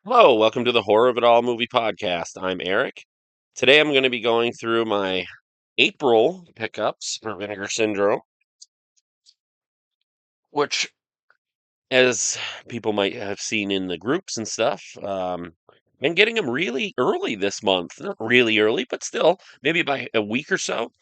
Hello, welcome to the Horror of It All movie podcast. I'm Eric. Today I'm going to be going through my April pickups for Vinegar Syndrome, which, as people might have seen in the groups and stuff, been getting them really early this month. Not really early, but still, maybe by a week or so.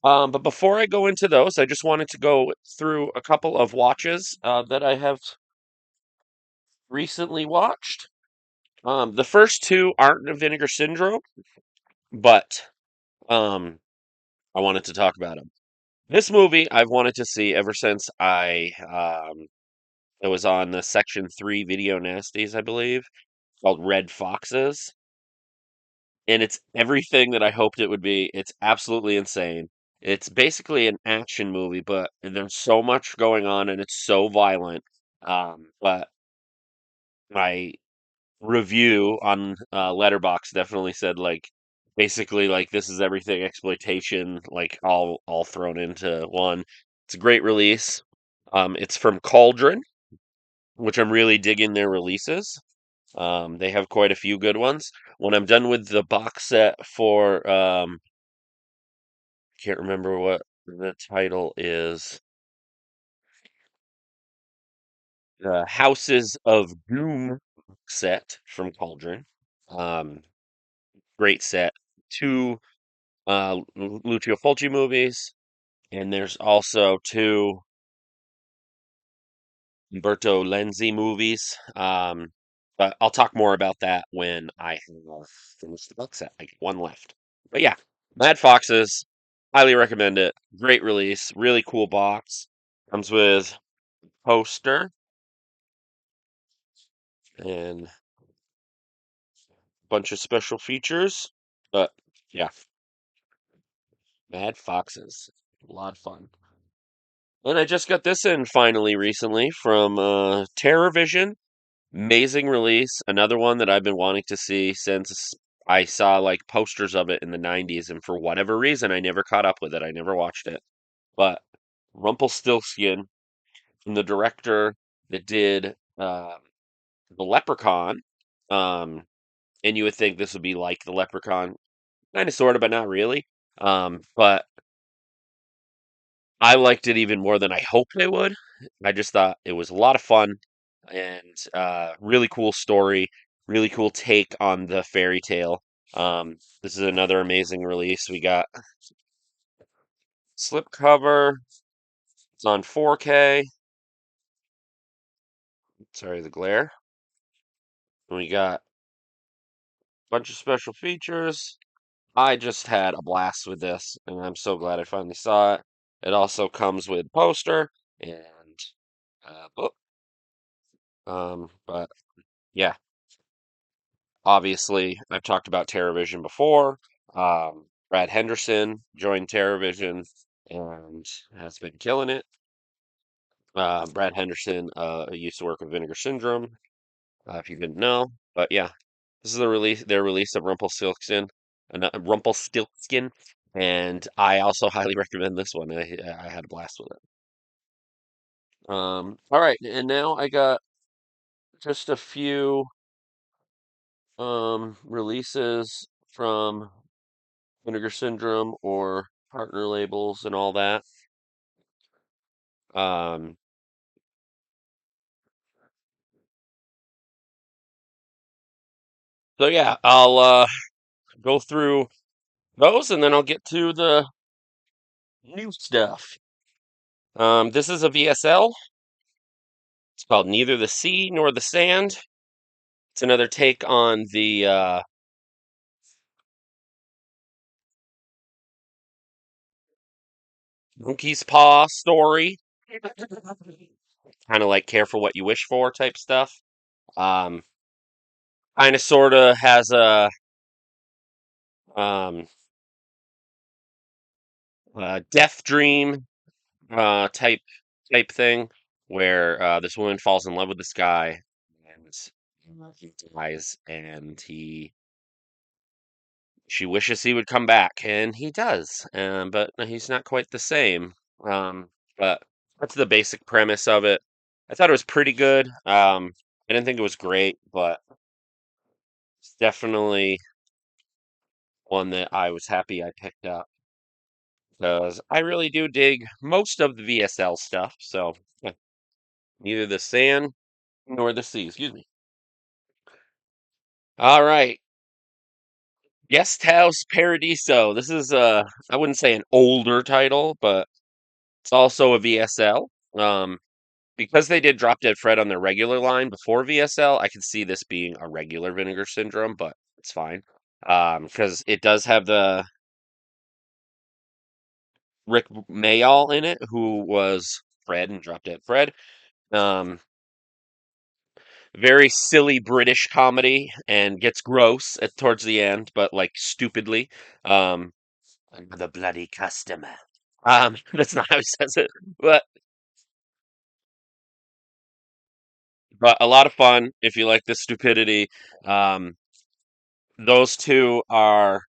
But before I go into those, I just wanted to go through a couple of watches that I have recently watched. The first two aren't Vinegar Syndrome, but um, I wanted to talk about them. This movie I've wanted to see ever since it was on the Section 3 Video Nasties, I believe, called Red Foxes. And it's everything that I hoped it would be. It's absolutely insane. It's basically an action movie, but there's so much going on and it's so violent. But my review on Letterbox definitely said like basically like this is everything exploitation like all thrown into one. It's a great release. It's from Cauldron, which I'm really digging their releases. They have quite a few good ones. When I'm done with the box set for can't remember what the title is. The Houses of Doom set from Cauldron. Um, Great set. Two Lucio Fulci movies, and there's also two Umberto Lenzi movies. But I'll talk more about that when I have finished the book set. I get one left. But yeah, Mad Foxes, highly recommend it. Great release, really cool box. Comes with poster and a bunch of special features. But yeah, Mad Foxes, a lot of fun. And I just got this in finally recently from Terror Vision. Amazing release. Another one that I've been wanting to see since I saw like posters of it in the 90s, and for whatever reason, I never caught up with it. I never watched it. But Rumpelstiltskin from the director that did The Leprechaun. Um, and you would think this would be like The Leprechaun, kind of, sort of, but not really. But I liked it even more than I hoped they would. I just thought it was a lot of fun and really cool story, really cool take on the fairy tale. This is another amazing release. We got slipcover. It's on 4K. Sorry, the glare. And we got a bunch of special features. I just had a blast with this, and I'm so glad I finally saw it. It also comes with poster and book. But yeah, obviously, I've talked about TerraVision before. Brad Henderson joined TerraVision and has been killing it. Brad Henderson used to work with Vinegar Syndrome, if you didn't know. But yeah, this is their release of Rumpelstiltskin, and I also highly recommend this one. I had a blast with it. All right, and now I got just a few releases from Vinegar Syndrome or partner labels and all that. Um, so yeah, I'll go through those and then I'll get to the new stuff. This is a VSL. It's called Neither the Sea Nor the Sand. It's another take on the monkey's paw story. Kind of like Careful What You Wish For type stuff. Um, Kind of sort of has um, a death dream uh, type type thing where this woman falls in love with this guy and he dies and he she wishes he would come back and he does, but he's not quite the same. But that's the basic premise of it. I thought it was pretty good. I didn't think it was great, but It's definitely one that I was happy I picked up because I really do dig most of the VSL stuff. So yeah, neither the sand nor the sea. Excuse me. All right, Guest House Paradiso. This is I wouldn't say an older title, but it's also a VSL. Because they did Drop Dead Fred on their regular line before VSL, I could see this being a regular Vinegar Syndrome, but it's fine. Because it does have the Rick Mayall in it, who was Fred and Drop Dead Fred. Um, very silly British comedy and gets gross towards the end, but like stupidly. Um, the bloody customer. That's not how he says it, but a lot of fun if you like the stupidity. Um, those two are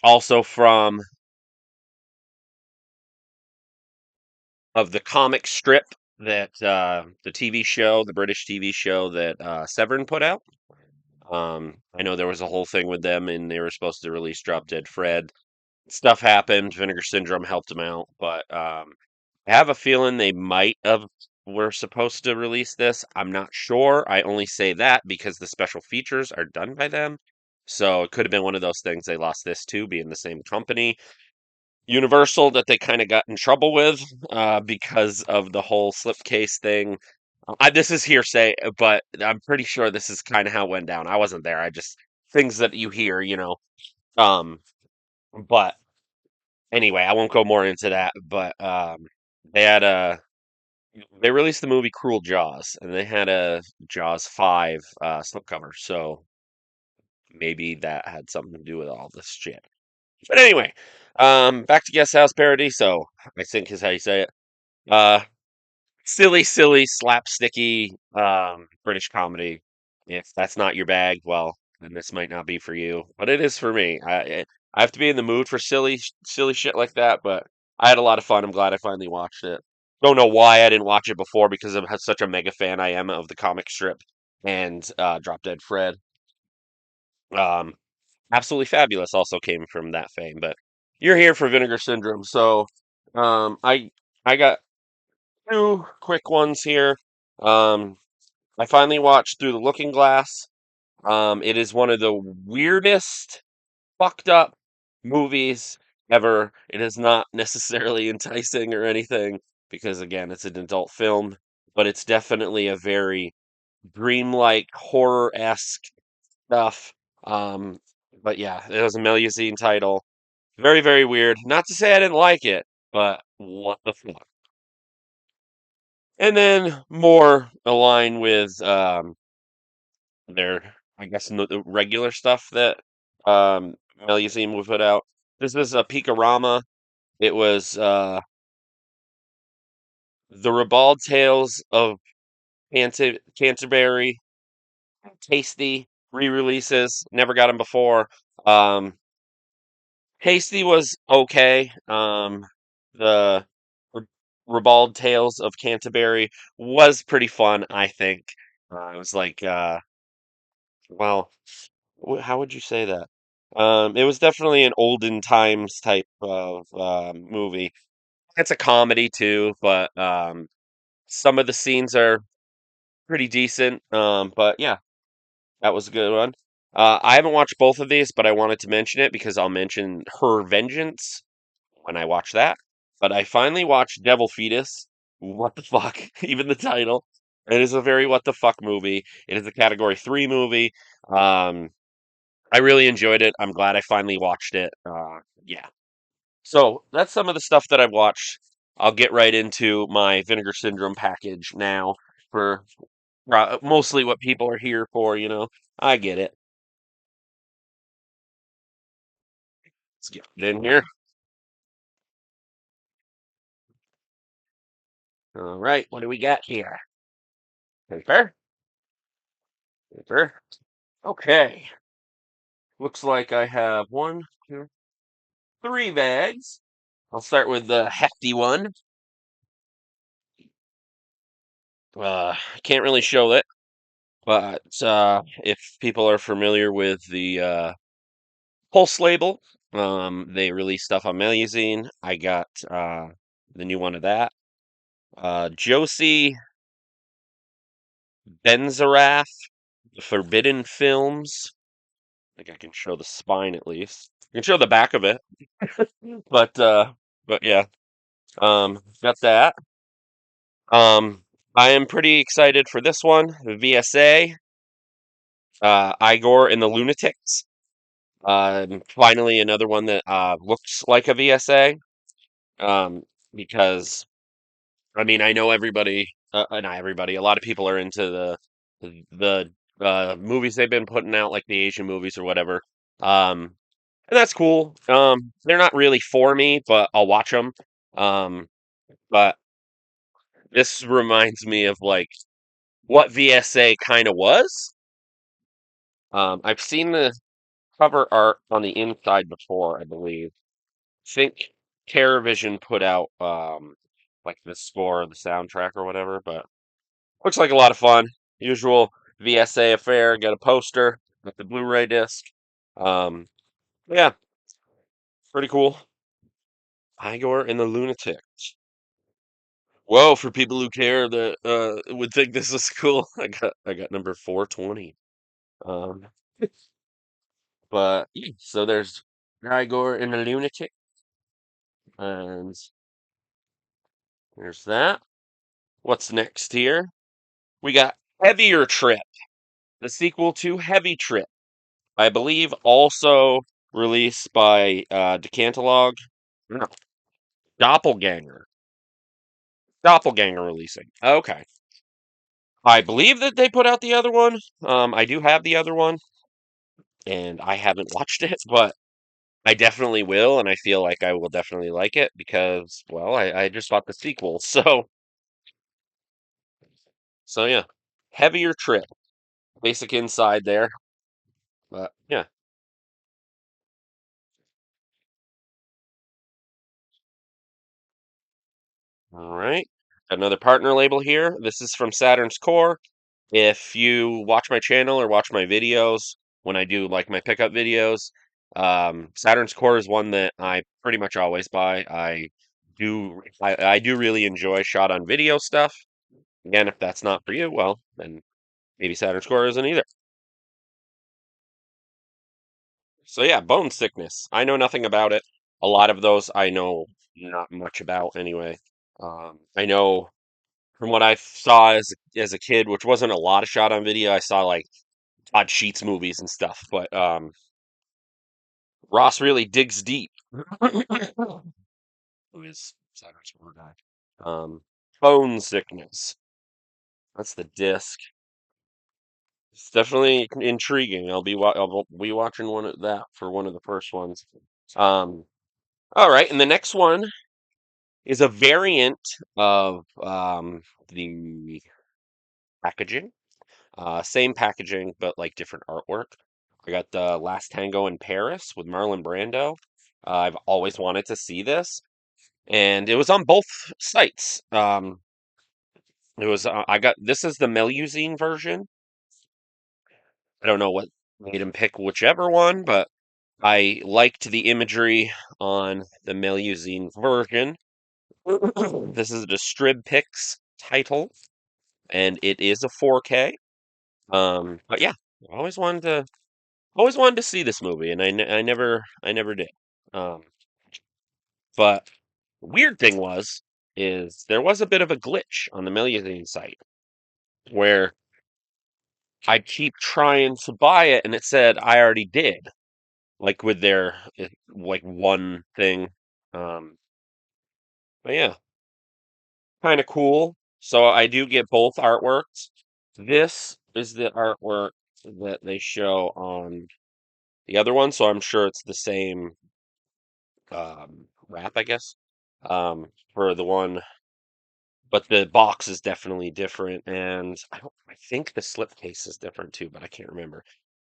also from of the comic strip that the TV show, the British TV show that Severn put out. I know there was a whole thing with them, and they were supposed to release Drop Dead Fred. Stuff happened. Vinegar Syndrome helped them out, but I have a feeling they might have were supposed to release this. I'm not sure. I only say that because the special features are done by them. So it could have been one of those things they lost this to, being the same company. Universal that they kind of got in trouble with because of the whole slipcase thing. This is hearsay, but I'm pretty sure this is kind of how it went down. I wasn't there. I just things that you hear, you know. Um, but anyway, I won't go more into that. But they had a they released the movie Cruel Jaws, and they had a Jaws 5 slipcover. So maybe that had something to do with all this shit. But anyway, back to Guest House Paradiso, I think is how you say it. Uh, silly, slapsticky British comedy. If that's not your bag, well, then this might not be for you. But it is for me. I have to be in the mood for silly shit like that. But I had a lot of fun. I'm glad I finally watched it. Don't know why I didn't watch it before because of how such a mega fan I am of the comic strip and Drop Dead Fred. Um, Absolutely Fabulous also came from that fame. But you're here for Vinegar Syndrome, so um, I I got two quick ones here. Um, I finally watched Through the Looking Glass. It is one of the weirdest, fucked up movies ever. It is not necessarily enticing or anything because, again, it's an adult film, but it's definitely a very dreamlike, horror-esque stuff. Um, but yeah, it was a Melusine title. Very weird. Not to say I didn't like it, but what the fuck? And then more aligned with their, I guess, the regular stuff that Melusine would put out. This is a Peakorama. It was the Ribald Tales of Canterbury. Tasty re-releases. Never got them before. Um, Tasty was okay. The R- Ribald Tales of Canterbury was pretty fun, I think. It was like, well, how would you say that? It was definitely an olden times type of movie. It's a comedy too, but some of the scenes are pretty decent. But yeah, that was a good one. I haven't watched both of these, but I wanted to mention it because I'll mention Her Vengeance when I watch that. But I finally watched Devil Fetus. What the fuck? Even the title. It is a very what the fuck movie. It is a category 3 movie. Um, I really enjoyed it. I'm glad I finally watched it. Yeah. So that's some of the stuff that I've watched. I'll get right into my Vinegar Syndrome package now for mostly what people are here for, you know. I get it. Let's get it in here. All right. What do we got here? Paper? Paper. Okay. Looks like I have one, two, three bags. I'll start with the hefty one. I can't really show it, But if people are familiar with the Pulse label, they release stuff on Melusine. I got the new one of that. Josie Benzarath, the Forbidden Films. I think I can show the spine at least. I can show the back of it. But yeah. Got that. I am pretty excited for this one. The VSA, Igor and the Lunatics. Finally another one that looks like a VSA. Um, because I mean I know everybody, not everybody. A lot of people are into the movies they've been putting out, like the Asian movies or whatever. Um, and that's cool. They're not really for me, but I'll watch them. But this reminds me of like what VSA kind of was. I've seen the cover art on the inside before, I believe. Think TerraVision put out like the score or the soundtrack or whatever, but looks like a lot of fun. Usual VSA affair. Got a poster with the Blu-ray disc. Um, yeah, pretty cool. Igor and the Lunatics. Whoa, for people who care that would think this is cool. I got number 420. Um, but yeah, so there's Igor and the Lunatic, and there's that. What's next here? We got Heavier Trip, the sequel to Heavy Trip. I believe also released by Decantalog. No, Doppelganger. Doppelganger releasing. Okay. I believe that they put out the other one. I do have the other one, and I haven't watched it, but I definitely will, and I feel like I will definitely like it because, well, I just bought the sequel. So yeah. Heavier Trip. Basic inside there. But yeah. All right. Another partner label here. This is from Saturn's Core. If you watch my channel or watch my videos when I do like my pickup videos, Saturn's Core is one that I pretty much always buy. I do really enjoy shot on video stuff. Again, if that's not for you, well, then maybe Saturn's Core isn't either. So yeah, bone sickness. I know nothing about it. A lot of those I know not much about anyway. I know from what I saw as a kid, which wasn't a lot of shot on video. I saw like Todd Sheets movies and stuff, but Ross really digs deep. Who is Saturn's Core guy? Bone sickness. That's the disc. It's definitely intriguing. I'll be watching one of that for one of the first ones. Um, all right, and the next one is a variant of the packaging. Same packaging, but like different artwork. I got the Last Tango in Paris with Marlon Brando. I've always wanted to see this, and it was on both sites. It was I got this is the Melusine version. I don't know what made him pick whichever one, but I liked the imagery on the Melusine version. This is a Distrib Pix title, and it is a 4K. But yeah, I always wanted to see this movie, and I never did. Um, but weird thing is there was a bit of a glitch on the Melusine site where I keep trying to buy it, and it said I already did, like with their like one thing. Um, but yeah, kind of cool. So I do get both artworks. This is the artwork that they show on the other one, so I'm sure it's the same wrap, I guess, for the one, but the box is definitely different, and I think the slipcase is different too, but I can't remember.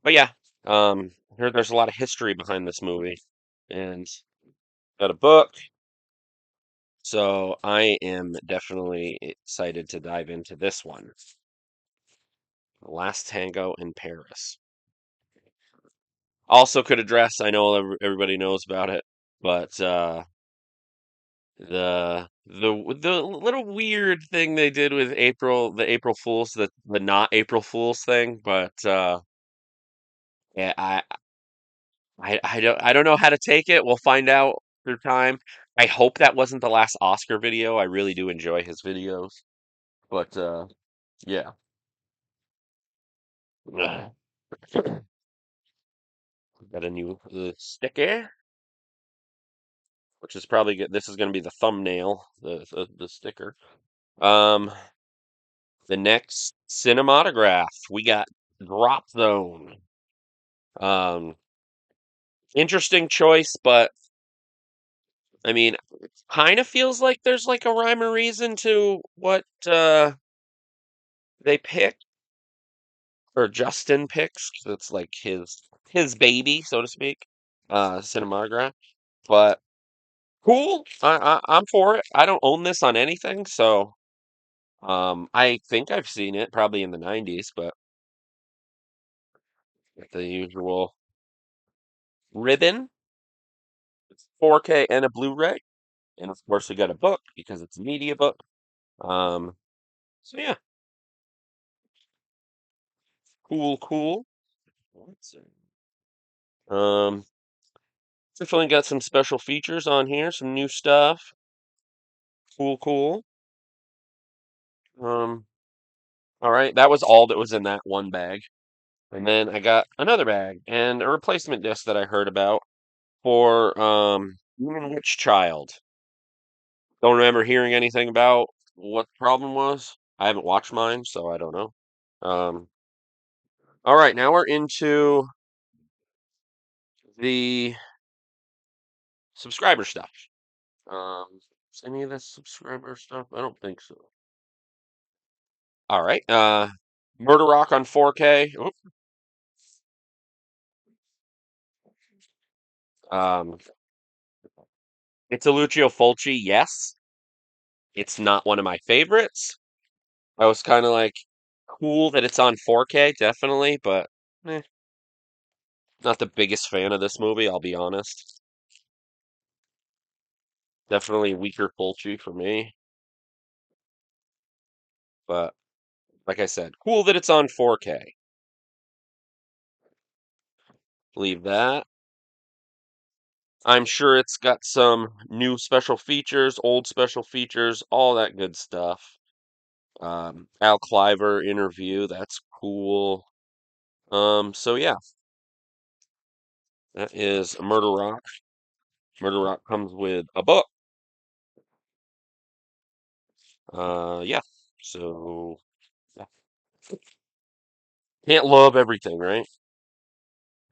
But yeah, I heard there's a lot of history behind this movie, and got a book, so I am definitely excited to dive into this one. Last Tango in Paris. Also could address, I know everybody knows about it, but the little weird thing they did with April, the April Fools, the not April Fools thing, but yeah, I don't know how to take it. We'll find out through time. I hope that wasn't the last Oscar video. I really do enjoy his videos, but yeah. Ugh. Got a new sticker, which is probably good. This is going to be the thumbnail, the sticker. Um, the next cinematograph, we got Drop Zone. Um, Interesting choice, but I mean, it kind of feels like there's like a rhyme or reason to what they picked or Justin picks. 'Cause it's like his baby, so to speak. Cinematograph, but cool. I'm for it. I don't own this on anything, so I think I've seen it probably in the 90s, but the usual ribbon, it's 4K and a Blu-ray, and of course we got a book because it's a media book. Um, so yeah, cool, cool. Let's see. Um, Definitely got some special features on here, some new stuff. Cool, cool. Um, all right, that was all that was in that one bag. And then I got another bag and a replacement disc that I heard about for Human Witch Child. Don't remember hearing anything about what the problem was. I haven't watched mine, so I don't know. Um, all right, now we're into the subscriber stuff. Is any of this subscriber stuff? I don't think so. All right, Murder Rock on 4K. Oop. Um, it's a Lucio Fulci, yes. It's not one of my favorites. I was kind of like cool that it's on 4K, definitely, but eh, not the biggest fan of this movie, I'll be honest. Definitely weaker Fulci for me, but like I said, cool that it's on 4K. Leave that. I'm sure it's got some new special features, old special features, all that good stuff. Al Cliver interview, that's cool. So yeah, that is Murder Rock. Murder Rock comes with a book. Yeah. So yeah. Can't love everything, right?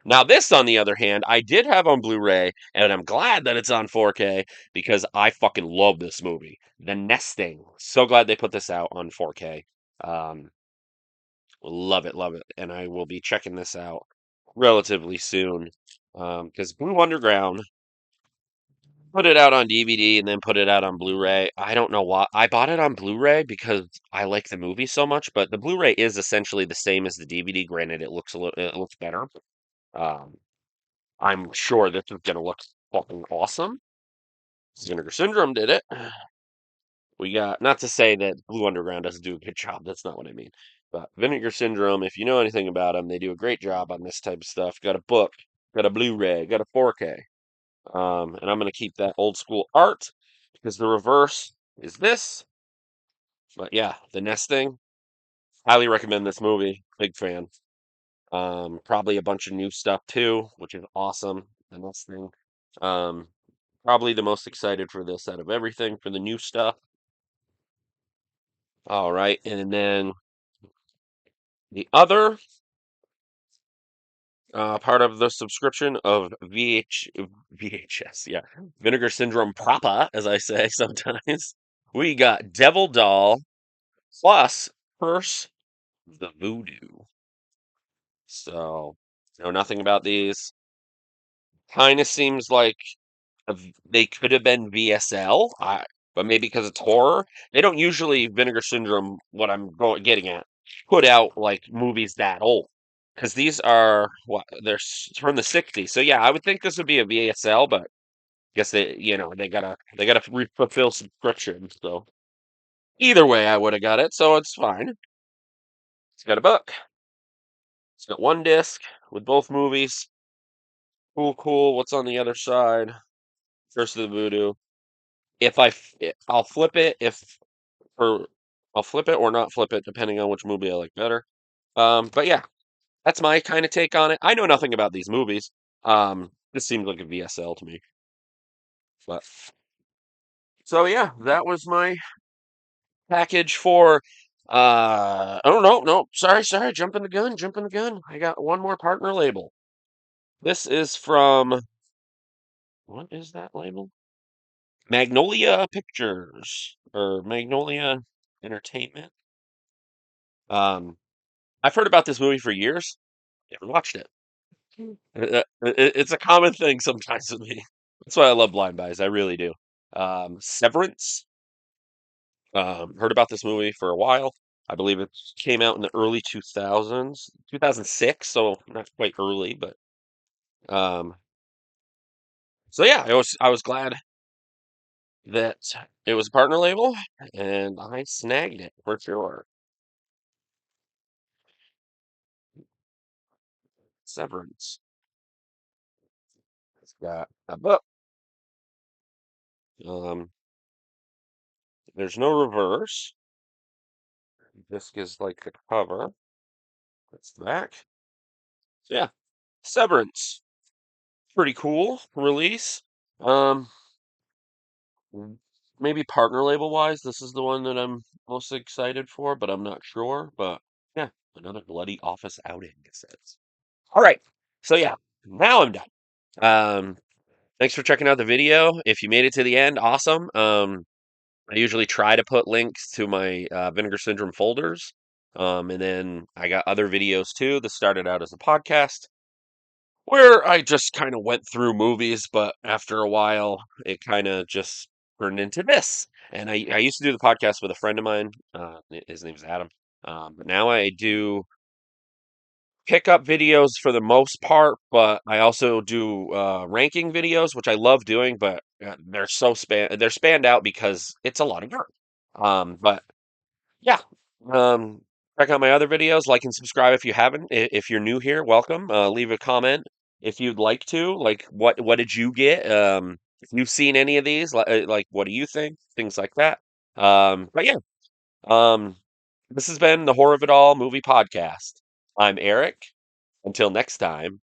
Now this, on the other hand, I did have on Blu-ray, and I'm glad that it's on 4K because I fucking love this movie. The Nesting. So glad they put this out on 4K. Um, love it, and I will be checking this out relatively soon. Because Blue Underground put it out on DVD and then put it out on Blu-ray. I don't know why. I bought it on Blu-ray because I like the movie so much, but the Blu-ray is essentially the same as the DVD. Granted, it looks better. Um, I'm sure this is gonna look fucking awesome. Vinegar Syndrome did it. We got, not to say that Blue Underground doesn't do a good job. That's not what I mean. But Vinegar Syndrome, if you know anything about them, they do a great job on this type of stuff. Got a book, got a Blu-ray, got a 4K. And I'm gonna keep that old school art because the reverse is this. But yeah, the nesting. Highly recommend this movie. Big fan. Probably a bunch of new stuff too, which is awesome. The nesting. Um, Probably the most excited for this out of everything for the new stuff. All right, and then the other part of the subscription of VHS, yeah, Vinegar Syndrome proper, as I say sometimes. We got Devil Doll plus Curse the Voodoo. So, know nothing about these. Kind of seems like they could have been VSL, but maybe because it's horror. They don't usually Vinegar Syndrome. What I'm getting at. put out like movies that old because these are what from the 60s. So yeah, I would think this would be a VSL, but guess they gotta fulfill subscriptions. So either way, I would have got it, so it's fine. It's got a book. It's got one disc with both movies. Cool, cool. What's on the other side? Curse of the Voodoo. If I, I'll flip it or I'll flip it or not flip it depending on which movie I like better. But yeah, that's my kind of take on it. I know nothing about these movies. This seemed like a VSL to me. But so yeah, that was my package for oh no, sorry, jumping the gun. I got one more partner label. This is from what is that label? Magnolia Pictures or Magnolia Entertainment. Um, I've heard about this movie for years. Never watched it. It's a common thing sometimes with me. That's why I love Blind Buys. I really do. Severance. Heard about this movie for a while. I believe it came out in the early 2000s, 2006, so not quite early, but um, so yeah, I was glad that it was a partner label, and I snagged it for sure. Severance. It's got a book. Um, there's no reverse. Disc is like the cover. That's the back. So yeah, Severance. Pretty cool release. Um, maybe partner label wise, this is the one that I'm most excited for, but I'm not sure. But yeah, another bloody office outing, it says. All right. So yeah, now I'm done. Um, thanks for checking out the video. If you made it to the end, awesome. I usually try to put links to my Vinegar Syndrome folders. And then I got other videos too that started out as a podcast where I just kind of went through movies, but after a while, it kind of just turned into this. And I used to do the podcast with a friend of mine. His name's Adam. But now I do pickup videos for the most part, but I also do ranking videos, which I love doing, but they're spanned out because it's a lot of work. But yeah, um, check out my other videos, like and subscribe if you haven't. If you're new here, welcome. Leave a comment if you'd like to. Like, what did you get? If you've seen any of these, like what do you think? Things like that. But yeah, um, this has been the Horror of It All movie podcast. I'm Eric. Until next time.